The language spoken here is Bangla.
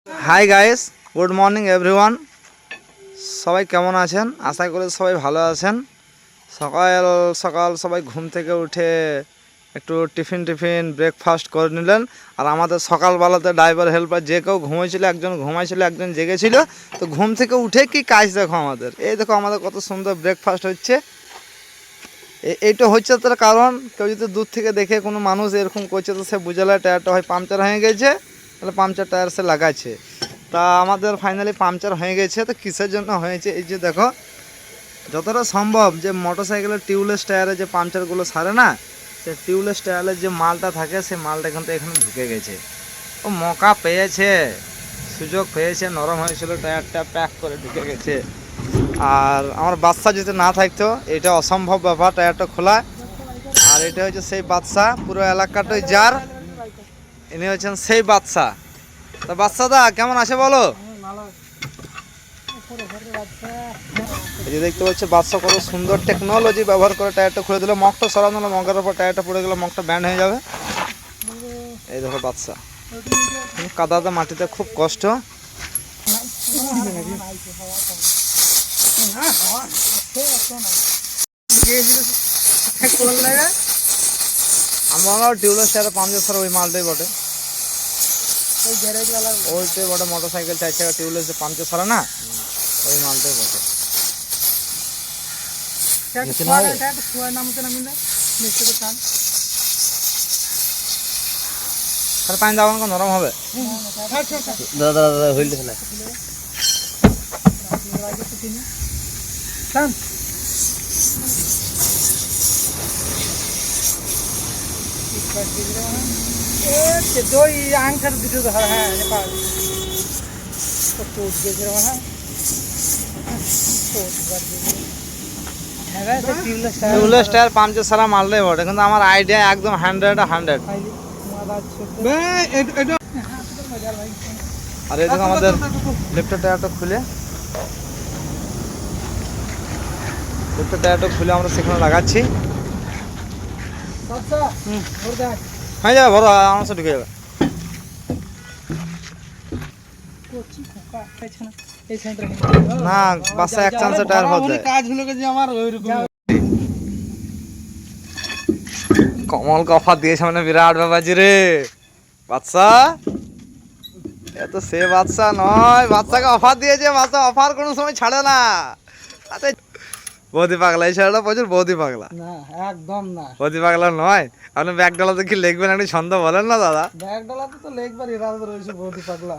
Hi guys, good morning everyone. সবাই কেমন আছেন? আশা করি সবাই ভালো আছেন। সকাল সকাল সবাই ঘুম থেকে উঠে একটু টিফিন ব্রেকফাস্ট করে নিলেন। আর আমাদের সকালবেলাতে ড্রাইভার হেল্পার যে কেউ ঘুমিয়েছিল, একজন ঘুমাইছিল, একজন জেগেছিল। তো ঘুম থেকে উঠে কি কাজ দেখো আমাদের, এই দেখো আমাদের কত সুন্দর ব্রেকফাস্ট হচ্ছে। এইটা হচ্ছে তার কারণ, কেউ যদি দূর থেকে দেখে কোনো মানুষ এরকম করছে তো সে বুঝালে টায়ারটা হয় পাংচার হয়ে গেছে, তাহলে পাংচার টায়ার সে লাগাচ্ছে। তা আমাদের ফাইনালি পাংচার হয়ে গেছে। তো কিসের জন্য হয়েছে, এই যে দেখো, যতটা সম্ভব যে মোটরসাইকেলের টিউবলেস টায়ারে যে পাংচারগুলো সারে না, সে টিউবলেস টায়ারের যে মালটা থাকে সে মালটা কিন্তু এখানে ঢুকে গেছে। ও মৌকা পেয়েছে, সুযোগ পেয়েছে, নরম হয়েছিল টায়ারটা, প্যাক করে ঢুকে গেছে। আর আমার বাচ্চা যদি না থাকতো এটা অসম্ভব ব্যাপার, টায়ারটা খোলা। আর এটা হচ্ছে সেই বাচ্চা, পুরো এলাকাটাই যার, ইনি হচ্ছেন সেই বাচ্চা। তা বাচ্চাদা কেমন আছে বলো? এই যে দেখতে পাচ্ছি বাচ্চা কত সুন্দর টেকনোলজি ব্যবহার করে টায়ারটা খুলে দিল। মগটা সরানো হলো, মগের ওপর টায়ারটা পড়ে গেলে মগটা ব্যান্ড হয়ে যাবে। এই দেখো বাচ্চা, কাদাতে মাটিতে খুব কষ্ট। আমরা টিউবলেস টায়ারে পাঞ্জাব ছাড়া ওই মালটাই বটে, ওইটাই বটে। মোটরসাইকেল 4 চাকা টিউবলেস যে পাঞ্চার ছাড়া না, ওই মালটাই বটে। পানি দাও নরম হবে। দাদা দাদা হইল না টিউবলেস টায়ার পাঞ্চার ছাড়া মারলেই বটে, কিন্তু আমার আইডিয়া একদম 100। আর এই দেখো আমাদের লিফটের টায়ারটা খুলে, আমরা সেখানে লাগাচ্ছি। হয়ে যাবে, ভরো আমার ঢুকে যাবে। না বাচ্চা এক চান্সে টায়ার ভরতে কমল কফা দিয়েছে, মানে বিরাট ব্যাপার রে বাচ্চা। এত সে বাচ্চা নয়, বাচ্চাকে অফার দিয়েছে, বাচ্চা অফার কোনো সময় ছাড়ে না। আরে বৌদি পাগলা, এই ছেলেটা প্রচুর বৌদি পাগলা। না একদম না, বৌদি পাগলা নয়। আপনি ব্যাগ ডালাতে কি লিখবেন একটু ছন্দ বলেন না দাদা। ব্যাগ ডালাতে তো লিখবার ইরাদা রয়েছে বৌদি পাগলা।